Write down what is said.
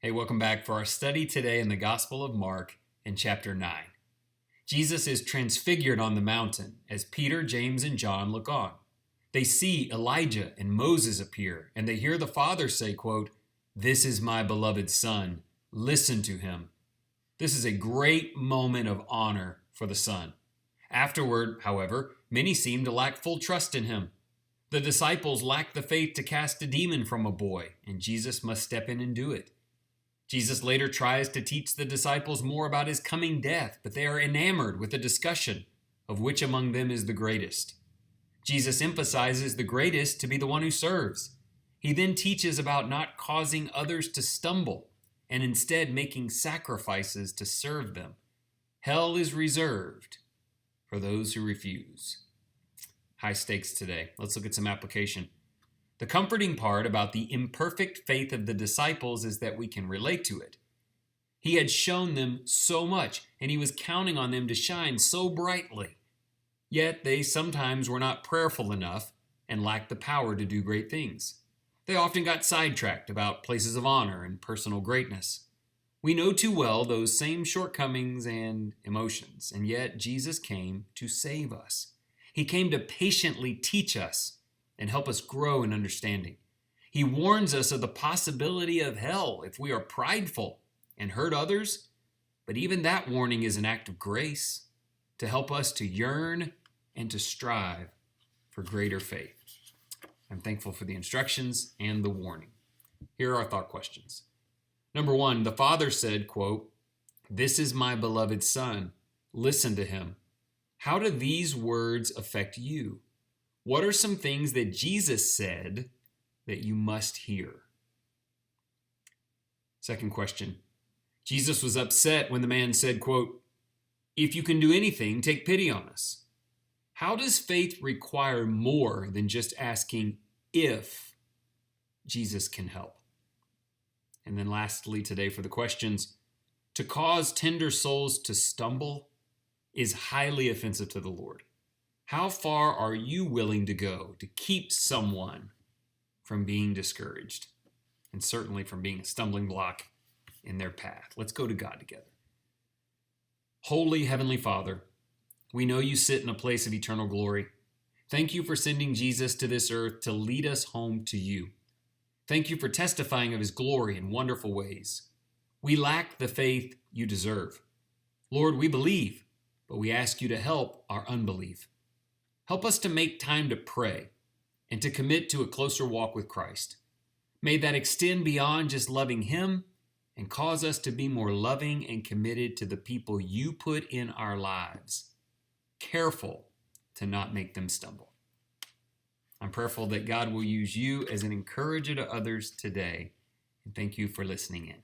Hey, welcome back for our study today in the Gospel of Mark in chapter 9. Jesus is transfigured on the mountain as Peter, James, and John look on. They see Elijah and Moses appear, and they hear the Father say, quote, "This is my beloved Son, listen to him." This is a great moment of honor for the Son. Afterward, however, many seem to lack full trust in him. The disciples lack the faith to cast a demon from a boy, and Jesus must step in and do it. Jesus later tries to teach the disciples more about his coming death, but they are enamored with a discussion of which among them is the greatest. Jesus emphasizes the greatest to be the one who serves. He then teaches about not causing others to stumble and instead making sacrifices to serve them. Hell is reserved for those who refuse. High stakes today. Let's look at some application. The comforting part about the imperfect faith of the disciples is that we can relate to it. He had shown them so much, and he was counting on them to shine so brightly. Yet they sometimes were not prayerful enough and lacked the power to do great things. They often got sidetracked about places of honor and personal greatness. We know too well those same shortcomings and emotions, and yet Jesus came to save us. He came to patiently teach us and help us grow in understanding. He warns us of the possibility of hell if we are prideful and hurt others, but even that warning is an act of grace to help us to yearn and to strive for greater faith. I'm thankful for the instructions and the warning. Here are our thought questions. Number one, the Father said, quote, "This is my beloved Son, listen to him." How do these words affect you? What are some things that Jesus said that you must hear? Second question. Jesus was upset when the man said, quote, "If you can do anything, take pity on us." How does faith require more than just asking if Jesus can help? And then lastly today for the questions, to cause tender souls to stumble is highly offensive to the Lord. How far are you willing to go to keep someone from being discouraged and certainly from being a stumbling block in their path? Let's go to God together. Holy Heavenly Father, we know you sit in a place of eternal glory. Thank you for sending Jesus to this earth to lead us home to you. Thank you for testifying of his glory in wonderful ways. We lack the faith you deserve. Lord, we believe, but we ask you to help our unbelief. Help us to make time to pray and to commit to a closer walk with Christ. May that extend beyond just loving him and cause us to be more loving and committed to the people you put in our lives, careful to not make them stumble. I'm prayerful that God will use you as an encourager to others today, and thank you for listening in.